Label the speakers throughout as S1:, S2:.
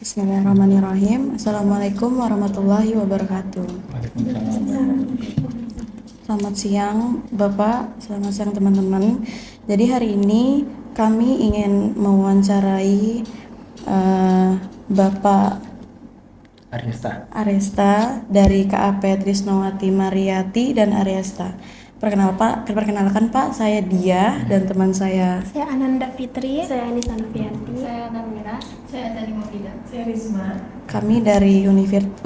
S1: Bismillahirrahmanirrahim. Assalamualaikum warahmatullahi wabarakatuh. Selamat siang Bapak, selamat siang teman-teman. Jadi hari ini kami ingin mewawancarai Bapak Aresta dari KAP Trisnowati Mariyati dan Aresta. Perkenalkan Pak, saya Dia dan teman saya.
S2: Saya Ananda Fitri.
S3: Saya Anissa Novianti.
S4: Saya Namira. Saya Tani Mofida.
S3: Saya Risma.
S1: Kami dari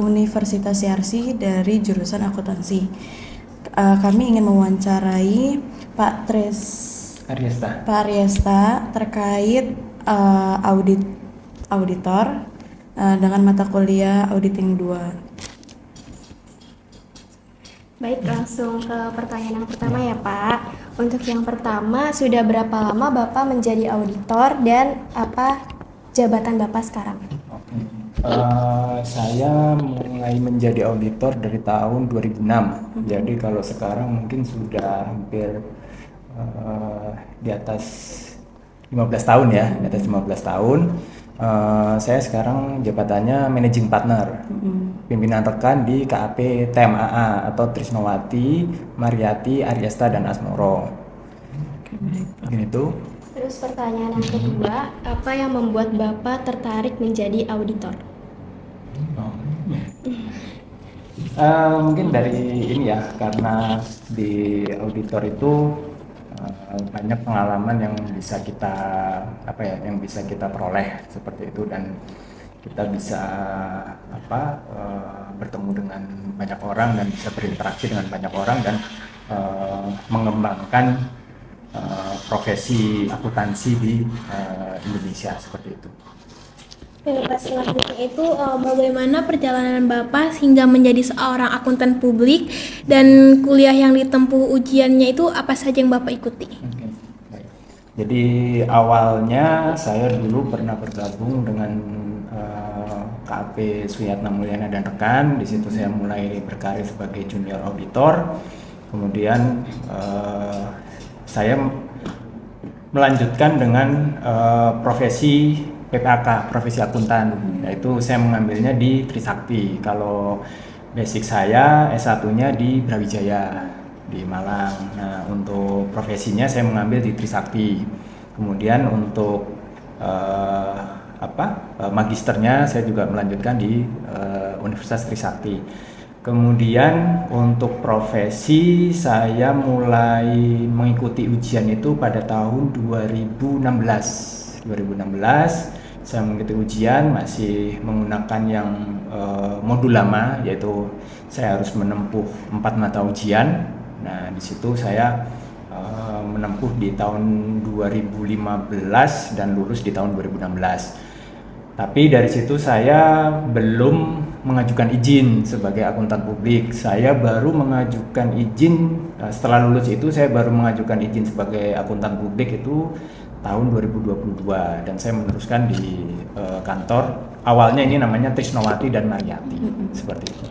S1: Universitas Yarsi dari jurusan akuntansi. Kami ingin mewawancarai Pak Aresta terkait auditor dengan mata kuliah auditing 2.
S3: Baik, langsung ke pertanyaan yang pertama ya Pak. Untuk yang pertama, sudah berapa lama Bapak menjadi auditor dan apa jabatan Bapak sekarang?
S5: Saya mulai menjadi auditor dari tahun 2006. Jadi kalau sekarang mungkin sudah hampir di atas 15 tahun ya, di atas 15 tahun. Saya sekarang jabatannya managing partner, pimpinan rekan di KAP TMAA atau Trisnowati, Mariyati, Aresta dan Asmoro. Begitu.
S3: Terus pertanyaan yang kedua, apa yang membuat Bapak tertarik menjadi auditor?
S5: Mungkin dari ini ya, karena di auditor itu banyak pengalaman yang bisa kita yang bisa kita peroleh seperti itu, dan kita bisa bertemu dengan banyak orang dan bisa berinteraksi dengan banyak orang dan mengembangkan profesi akuntansi di Indonesia seperti itu.
S2: Pak, selanjutnya itu bagaimana perjalanan Bapak hingga menjadi seorang akuntan publik dan kuliah yang ditempuh ujiannya itu apa saja yang Bapak ikuti?
S5: Baik. Jadi awalnya saya dulu pernah bergabung dengan KAP Suyatna Mulyana dan rekan. Di situ saya mulai berkarir sebagai junior auditor. Kemudian saya melanjutkan dengan profesi PPAK, profesi akuntan, yaitu saya mengambilnya di Trisakti. Kalau basic saya S1-nya di Brawijaya di Malang. Nah, untuk profesinya saya mengambil di Trisakti. Kemudian untuk magisternya saya juga melanjutkan di Universitas Trisakti. Kemudian untuk profesi saya mulai mengikuti ujian itu pada tahun 2016. Saya mengikuti ujian masih menggunakan yang modul lama, yaitu saya harus menempuh 4 mata ujian. Nah, di situ saya menempuh di tahun 2015 dan lulus di tahun 2016. Tapi dari situ saya belum mengajukan izin sebagai akuntan publik. Saya baru mengajukan izin setelah lulus itu, saya baru mengajukan izin sebagai akuntan publik itu tahun 2022, dan saya meneruskan di kantor. Awalnya ini namanya Trisnowati dan Mariyati, seperti itu.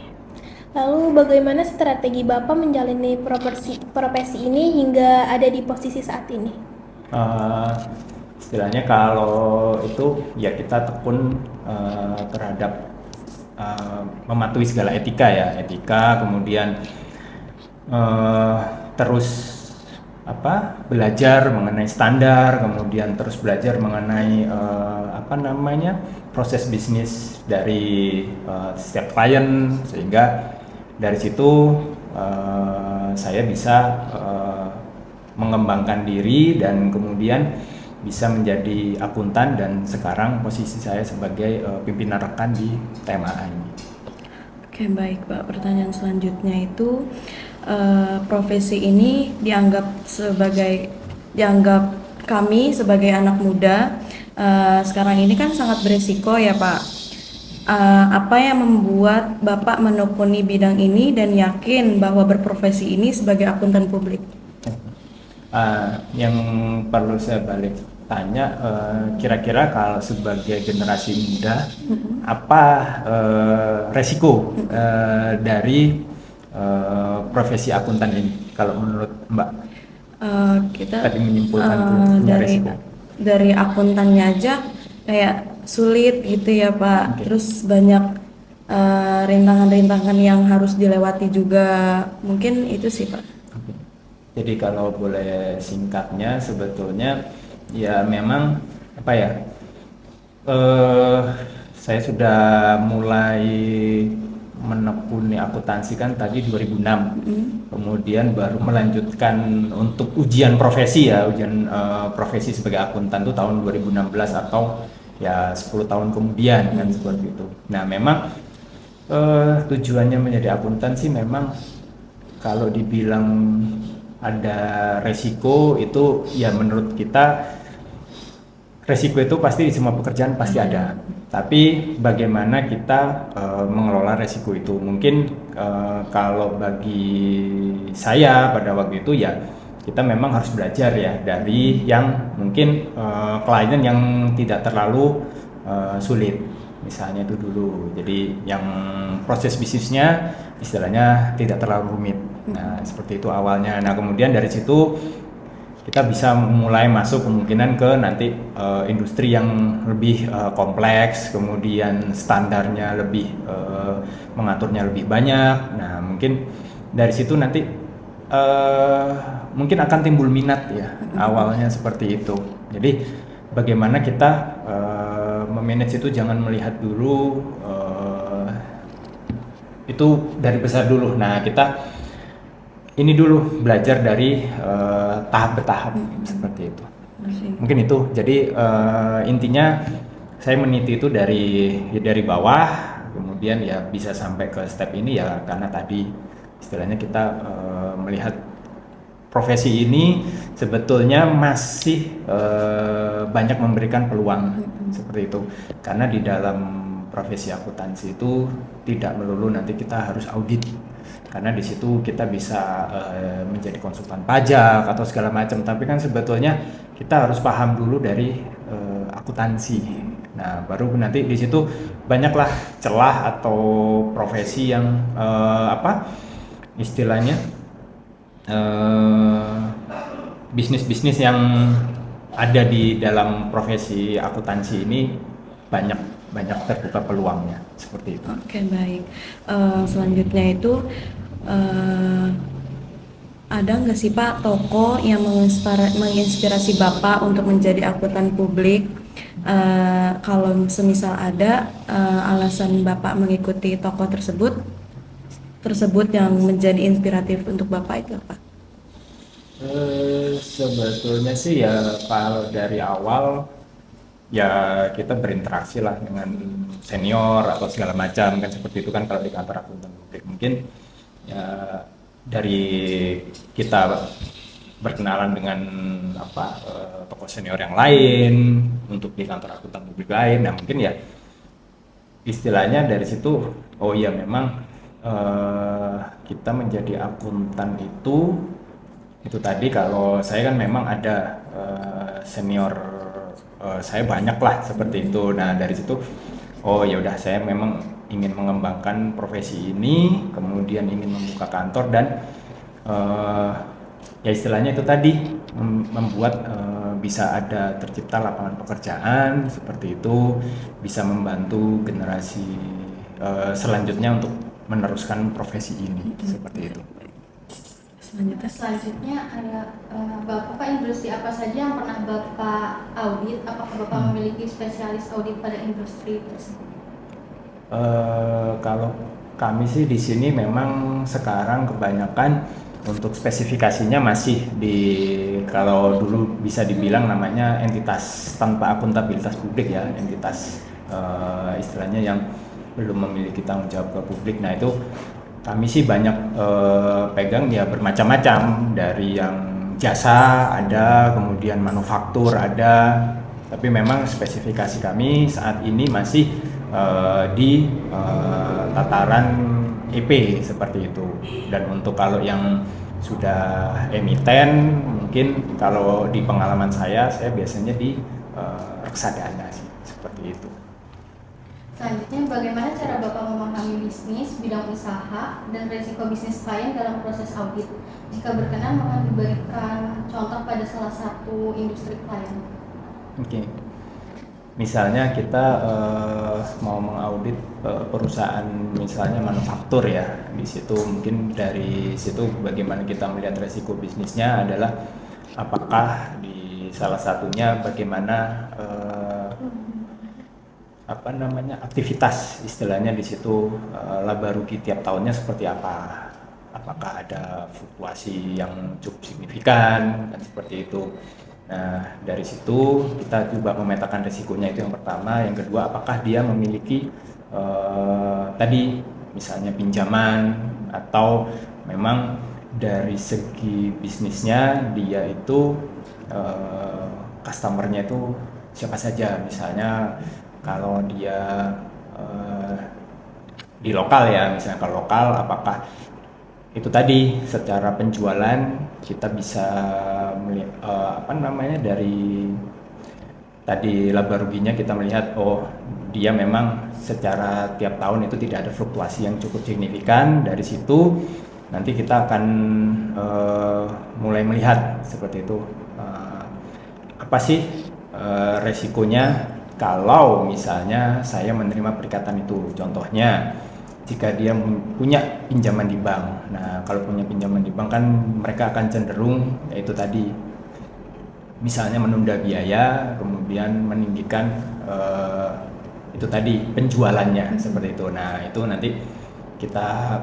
S2: Lalu bagaimana strategi Bapak menjalani profesi ini hingga ada di posisi saat ini?
S5: Istilahnya kalau itu ya kita tekun terhadap mematuhi segala etika, kemudian terus belajar mengenai standar, kemudian terus belajar mengenai proses bisnis dari setiap klien, sehingga dari situ saya bisa mengembangkan diri dan kemudian bisa menjadi akuntan, dan sekarang posisi saya sebagai pimpinan rekan di TMAA ini.
S1: Oke, baik Pak. Pertanyaan selanjutnya itu profesi ini dianggap kami sebagai anak muda sekarang ini kan sangat beresiko ya Pak. Apa yang membuat Bapak menekuni bidang ini dan yakin bahwa berprofesi ini sebagai akuntan publik?
S5: Yang perlu saya tanya kira-kira kalau sebagai generasi muda apa resiko dari profesi akuntan ini kalau menurut Mbak
S1: Kita
S5: tadi menyimpulkan tuh punya
S1: dari
S5: resiko.
S1: akuntannya aja kayak sulit gitu ya Pak.
S5: Oke.
S1: Terus banyak rintangan-rintangan yang harus dilewati juga. Mungkin itu sih Pak.
S5: Oke. Jadi kalau boleh singkatnya sebetulnya ya memang apa ya, saya sudah mulai menekuni akuntansi kan tadi 2006, kemudian baru melanjutkan untuk ujian profesi ya, ujian profesi sebagai akuntan itu tahun 2016 atau ya 10 tahun kemudian kan seperti itu. Nah memang tujuannya menjadi akuntan sih memang kalau dibilang ada resiko itu ya menurut kita resiko itu pasti di semua pekerjaan pasti ada. Tapi bagaimana kita mengelola resiko itu? Mungkin kalau bagi saya pada waktu itu ya kita memang harus belajar ya dari yang mungkin klien yang tidak terlalu sulit. Misalnya itu dulu. Jadi yang proses bisnisnya istilahnya tidak terlalu rumit. Nah, seperti itu awalnya. Nah, kemudian dari situ kita bisa mulai masuk kemungkinan ke nanti industri yang lebih kompleks, kemudian standarnya lebih mengaturnya lebih banyak. Nah, mungkin dari situ nanti mungkin akan timbul minat ya awalnya seperti itu. Jadi bagaimana kita memanage itu jangan melihat dulu itu dari besar dulu. Nah, kita ini dulu belajar dari tahap bertahap seperti itu. Mungkin itu. Jadi intinya saya meniti itu dari bawah, kemudian ya bisa sampai ke step ini ya karena tadi istilahnya kita melihat profesi ini sebetulnya masih banyak memberikan peluang seperti itu. Karena di dalam profesi akuntansi itu tidak melulu nanti kita harus audit. Karena di situ kita bisa menjadi konsultan pajak atau segala macam, tapi kan sebetulnya kita harus paham dulu dari akuntansi. Nah, baru nanti di situ banyaklah celah atau profesi yang istilahnya bisnis-bisnis yang ada di dalam profesi akuntansi ini banyak terbuka peluangnya seperti itu.
S1: Oke, baik. Selanjutnya itu ada nggak sih Pak tokoh yang menginspirasi Bapak untuk menjadi akuntan publik? Kalau semisal ada alasan Bapak mengikuti tokoh tersebut yang menjadi inspiratif untuk Bapak itu apa?
S5: Sebetulnya sih ya kalau dari awal ya kita berinteraksi lah dengan senior atau segala macam kan seperti itu kan kalau di kantor akuntan publik. Mungkin ya dari kita berkenalan dengan tokoh senior yang lain untuk di kantor akuntan publik lain. Nah mungkin ya istilahnya dari situ oh iya memang kita menjadi akuntan itu tadi kalau saya kan memang ada senior saya banyak lah seperti itu. Nah dari situ oh ya udah saya memang ingin mengembangkan profesi ini, kemudian ingin membuka kantor dan ya istilahnya itu tadi membuat bisa ada tercipta lapangan pekerjaan seperti itu, bisa membantu generasi selanjutnya untuk meneruskan profesi ini seperti itu.
S4: Selanjutnya ada Bapak industri apa saja yang pernah Bapak audit? Apakah Bapak memiliki spesialis audit pada industri tersebut?
S5: Kalau kami sih di sini memang sekarang kebanyakan untuk spesifikasinya masih kalau dulu bisa dibilang namanya entitas tanpa akuntabilitas publik ya, entitas istilahnya yang belum memiliki tanggung jawab ke publik. Nah itu kami sih banyak pegang ya bermacam-macam, dari yang jasa ada, kemudian manufaktur ada, tapi memang spesifikasi kami saat ini masih di tataran EP seperti itu. Dan untuk kalau yang sudah emiten, mungkin kalau di pengalaman saya biasanya di reksadana sih, seperti itu.
S4: Selanjutnya, bagaimana cara Bapak memahami bisnis, bidang usaha, dan risiko bisnis klien dalam proses audit? Jika berkenan, mohon diberikan contoh pada salah satu industri klien.
S5: Oke. Misalnya kita mau mengaudit perusahaan misalnya manufaktur ya, di situ mungkin dari situ bagaimana kita melihat resiko bisnisnya adalah apakah di salah satunya bagaimana aktivitas istilahnya di situ laba rugi tiap tahunnya seperti apa, apakah ada fluktuasi yang cukup signifikan dan seperti itu. Nah, dari situ kita coba memetakan risikonya, itu yang pertama. Yang kedua, apakah dia memiliki tadi misalnya pinjaman, atau memang dari segi bisnisnya dia itu customernya itu siapa saja. Misalnya kalau dia di lokal ya, misalnya kalau lokal, apakah itu tadi secara penjualan kita bisa dari tadi laba ruginya kita melihat dia memang secara tiap tahun itu tidak ada fluktuasi yang cukup signifikan. Dari situ nanti kita akan mulai melihat seperti itu, apa sih resikonya kalau misalnya saya menerima perikatan itu. Contohnya jika dia punya pinjaman di bank. Nah, kalau punya pinjaman di bank kan mereka akan cenderung yaitu tadi misalnya menunda biaya, kemudian meninggikan itu tadi penjualannya seperti itu. Nah, itu nanti kita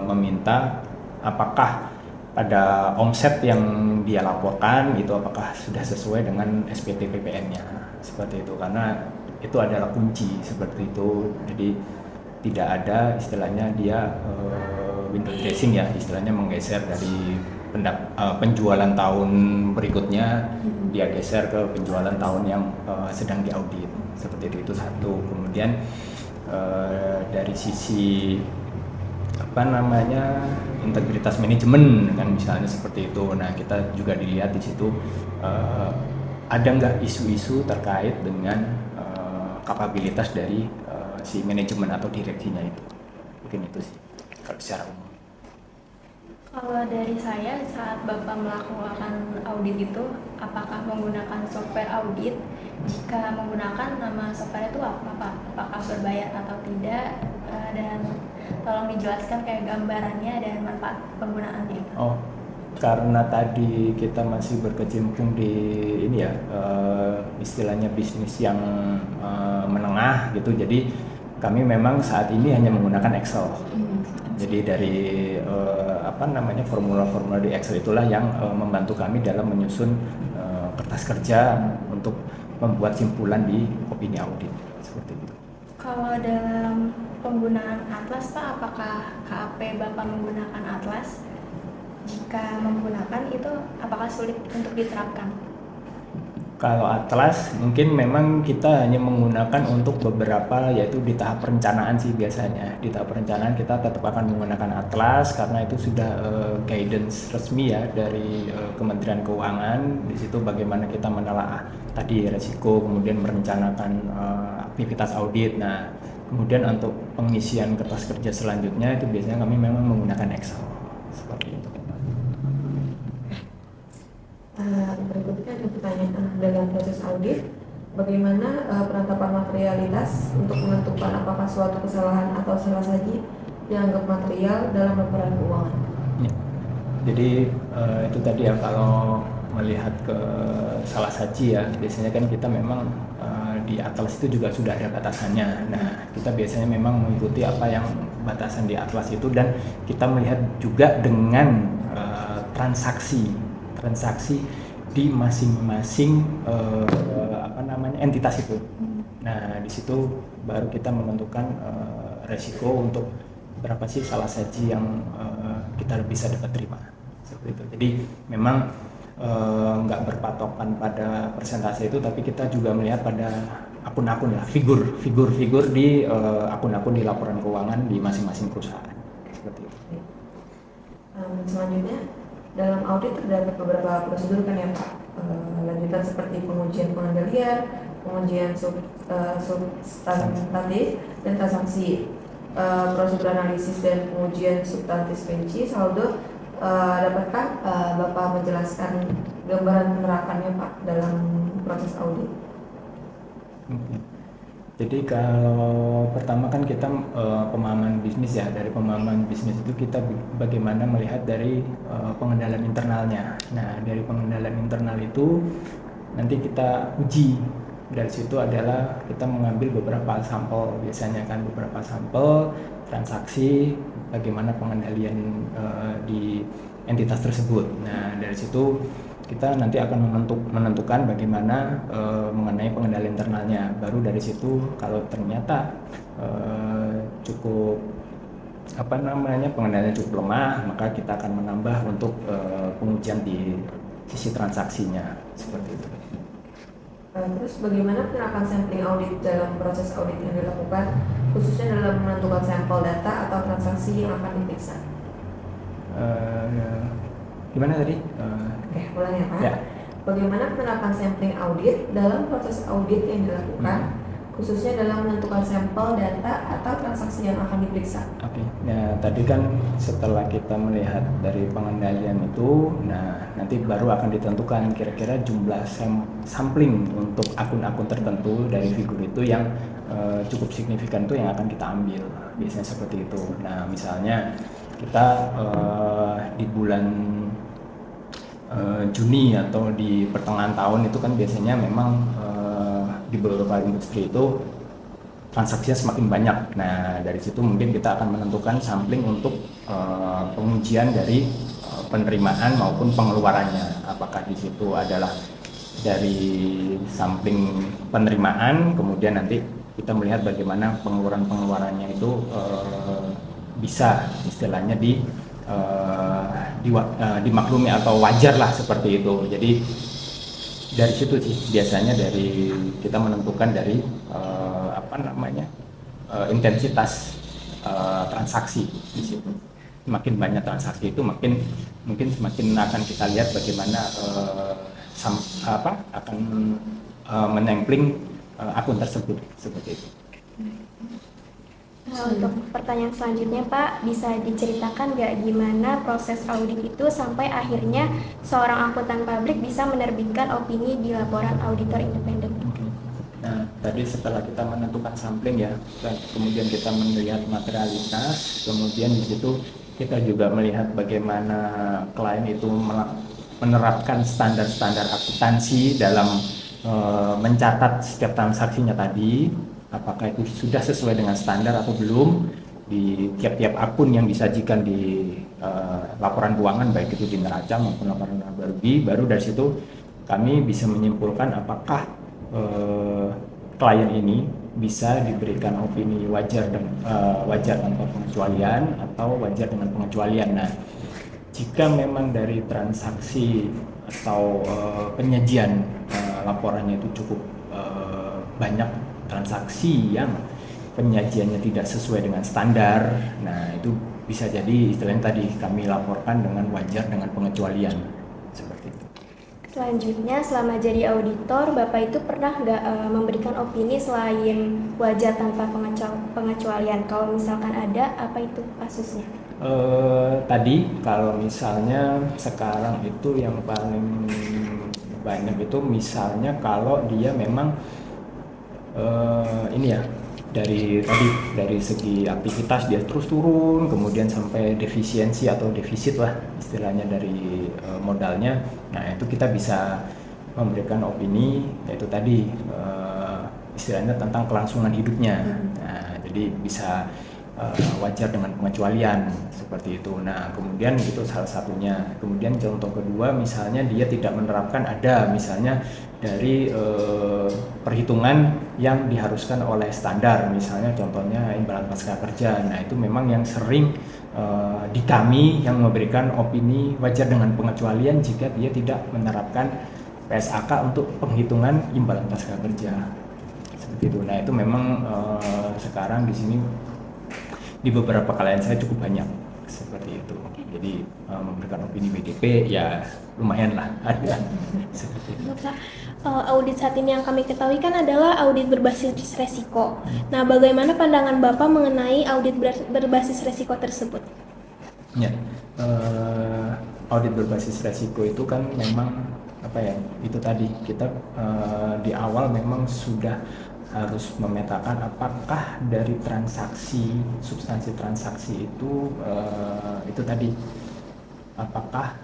S5: meminta apakah pada omset yang dia laporkan itu apakah sudah sesuai dengan SPT PPN-nya seperti itu, karena itu adalah kunci seperti itu. Jadi tidak ada istilahnya dia window dressing ya, istilahnya menggeser dari penjualan tahun berikutnya dia geser ke penjualan tahun yang sedang diaudit seperti itu satu. Kemudian dari sisi integritas manajemen kan misalnya seperti itu. Nah, kita juga dilihat di situ ada nggak isu-isu terkait dengan kapabilitas dari si manajemen atau direksinya itu. Mungkin itu sih kalau secara umum.
S6: Kalau dari saya, saat Bapak melakukan audit itu, apakah menggunakan software audit? Jika menggunakan, nama software itu apa Pak? Apakah berbayar atau tidak? Dan tolong dijelaskan kayak gambarannya dan manfaat penggunaannya itu.
S5: Karena tadi kita masih berkecimpung di ini ya, istilahnya bisnis yang menengah gitu, jadi kami memang saat ini hanya menggunakan Excel. Jadi dari formula-formula di Excel itulah yang membantu kami dalam menyusun kertas kerja untuk membuat simpulan di opini audit seperti itu.
S6: Kalau dalam penggunaan Atlas Pak, apakah KAP Bapak menggunakan Atlas? Jika menggunakan itu apakah sulit untuk diterapkan?
S5: Kalau Atlas mungkin memang kita hanya menggunakan untuk beberapa, yaitu di tahap perencanaan sih biasanya. Di tahap perencanaan kita tetap akan menggunakan Atlas karena itu sudah guidance resmi ya dari Kementerian Keuangan. Di situ bagaimana kita menelaah tadi resiko, kemudian merencanakan aktivitas audit. Nah, kemudian untuk pengisian kertas kerja selanjutnya itu biasanya kami memang menggunakan Excel seperti itu.
S7: Berikutnya ada pertanyaan dalam proses audit, bagaimana penetapan materialitas untuk menentukan apakah suatu kesalahan atau salah saji dianggap material dalam laporan keuangan?
S5: Ya. Jadi itu tadi ya, kalau melihat ke salah saji ya, biasanya kan kita memang di Atlas itu juga sudah ada batasannya. Nah, kita biasanya memang mengikuti apa yang batasan di Atlas itu, dan kita melihat juga dengan transaksi di masing-masing entitas itu. Nah, di situ baru kita menentukan resiko untuk berapa sih salah saji yang kita bisa dapat terima seperti itu. Jadi memang nggak berpatokan pada persentase itu, tapi kita juga melihat pada akun-akun lah, figur di akun-akun di laporan keuangan di masing-masing perusahaan seperti itu.
S7: Selanjutnya, dalam audit terdapat beberapa prosedur kan ya Pak, lanjutan seperti pengujian pengendalian, pengujian substantif dan transaksi, prosedur analisis dan pengujian substantif kunci saldo. Dapatkah Bapak menjelaskan gambaran penerapannya Pak dalam proses audit?
S5: Oke. Jadi kalau pertama kan kita pemahaman bisnis ya, dari pemahaman bisnis itu kita bagaimana melihat dari pengendalian internalnya. Nah dari pengendalian internal itu nanti kita uji. Dari situ adalah kita mengambil beberapa sampel, biasanya kan beberapa sampel transaksi, bagaimana pengendalian di entitas tersebut. Nah dari situ kita nanti akan menentukan bagaimana mengenai pengendalian internalnya. Baru dari situ kalau ternyata cukup pengendaliannya cukup lemah, maka kita akan menambah untuk pengujian di sisi transaksinya seperti itu.
S7: Terus bagaimana penerapan sampling audit dalam proses audit yang dilakukan, khususnya dalam menentukan sampel data atau transaksi yang akan diperiksa?
S5: Gimana tadi?
S7: Oke, ulang ya Pak.
S5: Ya.
S7: Bagaimana penerapan sampling audit dalam proses audit yang dilakukan, khususnya dalam menentukan sampel data atau transaksi yang akan diperiksa?
S5: Oke, nah tadi kan setelah kita melihat dari pengendalian itu, nah nanti baru akan ditentukan kira-kira jumlah sampling untuk akun-akun tertentu dari figur itu yang cukup signifikan itu yang akan kita ambil, biasanya seperti itu. Nah misalnya kita di bulan Juni atau di pertengahan tahun itu kan biasanya memang di beberapa industri itu transaksinya semakin banyak. Nah dari situ mungkin kita akan menentukan sampling untuk pengujian dari penerimaan maupun pengeluarannya. Apakah di situ adalah dari sampling penerimaan, kemudian nanti kita melihat bagaimana pengeluarannya itu bisa istilahnya dimaklumi atau wajar lah seperti itu. Jadi dari situ sih biasanya dari kita menentukan dari intensitas transaksi di situ. Semakin banyak transaksi itu mungkin semakin akan kita lihat bagaimana akan menempling akun tersebut seperti itu.
S3: Nah, untuk pertanyaan selanjutnya Pak, bisa diceritakan nggak gimana proses audit itu sampai akhirnya seorang akuntan publik bisa menerbitkan opini di laporan auditor independen?
S5: Nah, tadi setelah kita menentukan sampling ya, dan kemudian kita melihat materialitas, kemudian di situ kita juga melihat bagaimana klien itu menerapkan standar-standar akuntansi dalam mencatat setiap transaksinya tadi, apakah itu sudah sesuai dengan standar atau belum di tiap-tiap akun yang disajikan di laporan keuangan, baik itu di neraca maupun laporan laba rugi. Baru dari situ kami bisa menyimpulkan apakah klien ini bisa diberikan opini wajar tanpa pengecualian atau wajar dengan pengecualian. Nah, jika memang dari transaksi atau penyajian laporannya itu cukup banyak transaksi yang penyajiannya tidak sesuai dengan standar, nah itu bisa jadi istilahnya tadi kami laporkan dengan wajar dengan pengecualian seperti itu.
S3: Selanjutnya, selama jadi auditor, Bapak itu pernah nggak memberikan opini selain wajar tanpa pengecualian? Kalau misalkan ada, apa itu kasusnya?
S5: Tadi kalau misalnya sekarang itu yang paling banyak itu misalnya kalau dia memang dari segi aktivitas dia terus turun, kemudian sampai defisiensi atau defisit lah istilahnya dari modalnya. Nah itu kita bisa memberikan opini, yaitu tadi istilahnya tentang kelangsungan hidupnya. Nah jadi bisa wajar dengan pengecualian seperti itu. Nah kemudian itu salah satunya. Kemudian contoh kedua misalnya dia tidak menerapkan ada misalnya dari perhitungan yang diharuskan oleh standar, misalnya contohnya imbalan pasca kerja. Nah itu memang yang sering di kami yang memberikan opini wajar dengan pengecualian jika dia tidak menerapkan PSAK untuk penghitungan imbalan pasca kerja seperti itu. Nah itu memang sekarang di sini di beberapa klien saya cukup banyak seperti itu. Jadi memberikan opini BDP ya lumayan lah ada seperti itu.
S2: Bapak, audit saat ini yang kami ketahui kan adalah audit berbasis resiko. Nah, bagaimana pandangan Bapak mengenai audit berbasis resiko tersebut?
S5: Ya, audit berbasis resiko itu kan memang apa ya, itu tadi kita di awal memang sudah harus memetakan apakah dari transaksi, substansi transaksi itu tadi apakah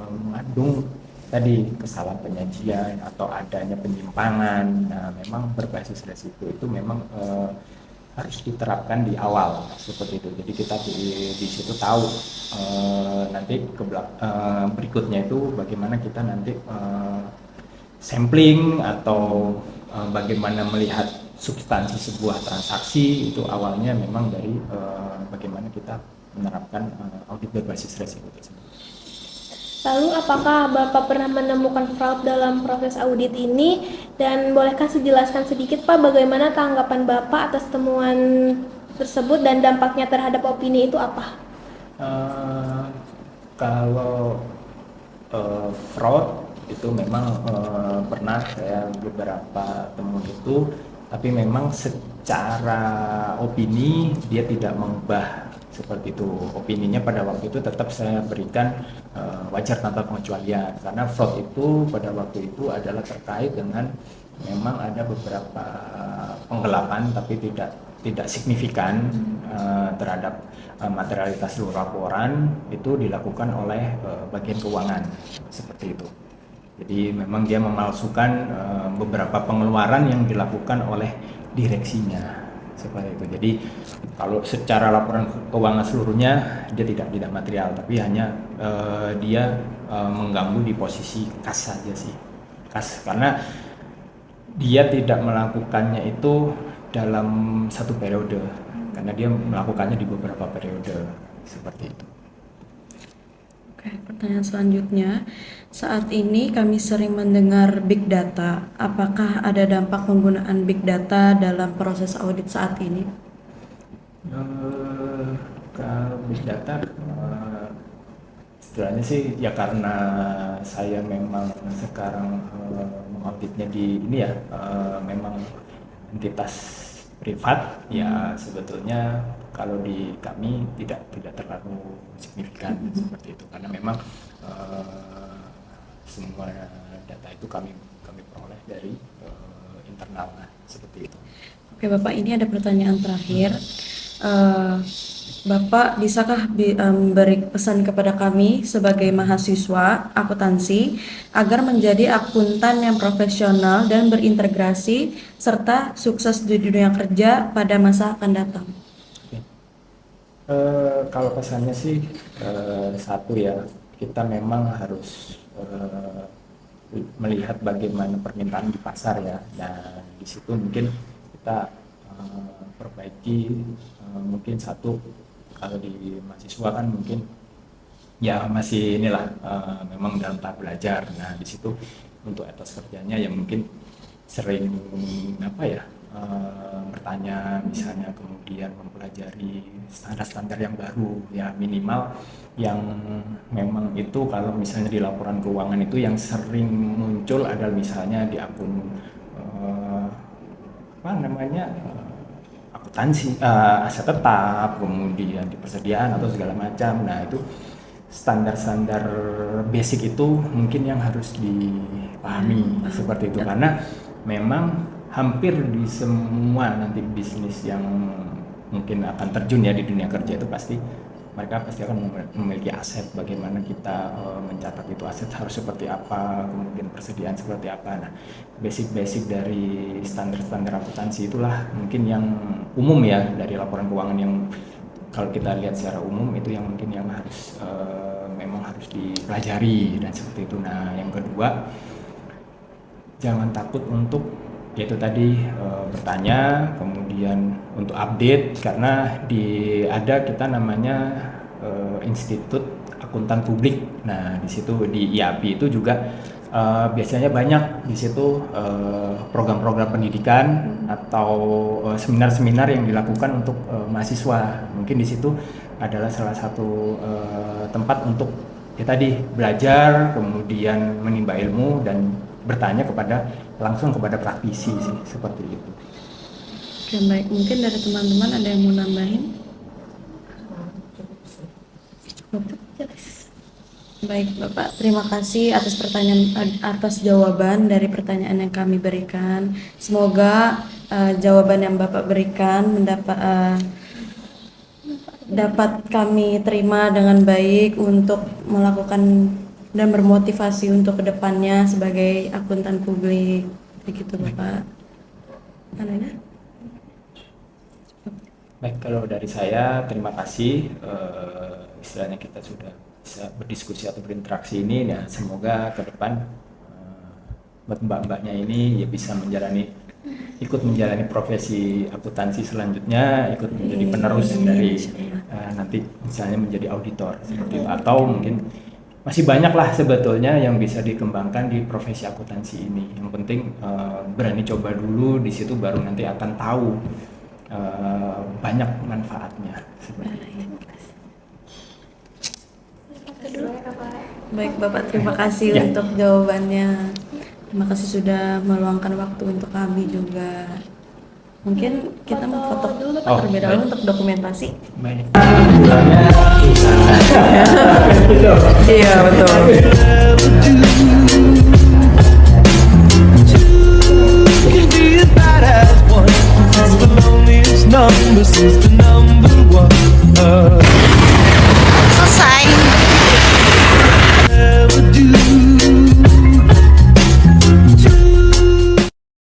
S5: mengandung tadi kesalahan penyajian atau adanya penyimpangan. Nah, memang berbasis resiko itu memang harus diterapkan di awal seperti itu. Jadi kita di situ tahu nanti berikutnya itu bagaimana kita nanti sampling atau bagaimana melihat substansi sebuah transaksi itu awalnya memang dari bagaimana kita menerapkan audit berbasis resiko tersebut.
S2: Lalu, apakah Bapak pernah menemukan fraud dalam proses audit ini? Dan bolehkah dijelaskan sedikit Pak bagaimana tanggapan Bapak atas temuan tersebut dan dampaknya terhadap opini itu apa?
S5: Kalau fraud itu memang pernah saya beberapa temuan itu, tapi memang secara opini dia tidak mengubah seperti itu. Opininya pada waktu itu tetap saya berikan wajar tanpa pengecualian, karena fraud itu pada waktu itu adalah terkait dengan memang ada beberapa penggelapan tapi tidak signifikan terhadap materialitas seluruh laporan itu dilakukan oleh bagian keuangan seperti itu. Jadi memang dia memalsukan beberapa pengeluaran yang dilakukan oleh direksinya seperti itu. Jadi kalau secara laporan keuangan seluruhnya dia tidak material, tapi hanya dia mengganggu di posisi kas saja sih, kas, karena dia tidak melakukannya itu dalam satu periode, karena dia melakukannya di beberapa periode seperti itu.
S1: Oke, pertanyaan selanjutnya. Saat ini kami sering mendengar big data. Apakah ada dampak penggunaan big data dalam proses audit saat ini?
S5: Kalau big data, istilahnya sih ya karena saya memang sekarang mengauditnya di ini ya, memang entitas privat ya, sebetulnya kalau di kami tidak terlalu signifikan seperti itu, karena memang semua data itu kami peroleh dari internal seperti itu.
S1: Oke Bapak, ini ada pertanyaan terakhir. Bapak bisakah memberi pesan kepada kami sebagai mahasiswa akuntansi agar menjadi akuntan yang profesional dan berintegrasi serta sukses di dunia kerja pada masa akan datang?
S5: Kalau pesannya sih satu ya, kita memang harus melihat bagaimana permintaan di pasar ya. Nah, di situ mungkin kita perbaiki, mungkin satu, kalau di mahasiswa kan mungkin ya masih inilah memang dalam tahap belajar. Nah, di situ untuk etos kerjanya ya mungkin sering bertanya misalnya, kemudian mempelajari standar-standar yang baru ya, minimal yang memang itu kalau misalnya di laporan keuangan itu yang sering muncul adalah misalnya di akun akuntansi, aset tetap, kemudian di persediaan atau segala macam. Nah, itu standar-standar basic itu mungkin yang harus dipahami seperti itu, karena memang hampir di semua nanti bisnis yang mungkin akan terjun ya di dunia kerja itu mereka pasti akan memiliki aset. Bagaimana kita mencatat itu aset harus seperti apa, kemudian persediaan seperti apa. Nah, basic dari standar-standar akuntansi itulah mungkin yang umum ya dari laporan keuangan, yang kalau kita lihat secara umum itu yang mungkin yang harus memang harus dipelajari dan seperti itu. Nah, yang kedua, jangan takut untuk yaitu tadi bertanya, kemudian untuk update, karena ada kita namanya Institut Akuntan Publik. Nah, di situ di IAPI itu juga biasanya banyak di situ program-program pendidikan atau seminar-seminar yang dilakukan untuk mahasiswa. Mungkin di situ adalah salah satu tempat untuk ya tadi belajar, kemudian menimba ilmu dan bertanya langsung kepada praktisi sih, seperti itu.
S1: Oke, baik. Mungkin dari teman-teman ada yang mau nambahin? Cukup. Baik, Bapak. Terima kasih atas jawaban dari pertanyaan yang kami berikan. Semoga jawaban yang Bapak berikan dapat kami terima dengan baik untuk melakukan dan bermotivasi untuk kedepannya sebagai akuntan publik. Begitu, Bapak. Adanya?
S5: Baik, kalau dari saya terima kasih. Istilahnya kita sudah bisa berdiskusi atau berinteraksi ini, ya semoga ke depan buat mbak-mbaknya ini ya bisa ikut menjalani profesi akuntansi selanjutnya, ikut menjadi penerus dari nanti misalnya menjadi auditor seperti itu, atau mungkin masih banyak lah sebetulnya yang bisa dikembangkan di profesi akuntansi ini. Yang penting berani coba dulu, di situ baru nanti akan tahu banyak manfaatnya seperti itu.
S1: Baik, Bapak, terima kasih
S5: Ya.
S1: untuk jawabannya. Terima kasih sudah meluangkan waktu untuk kami juga. Mungkin kita mau foto dulu, Bapak, terlebih dahulu
S5: baik.
S1: untuk dokumentasi.
S5: Baik.
S1: Iya, betul.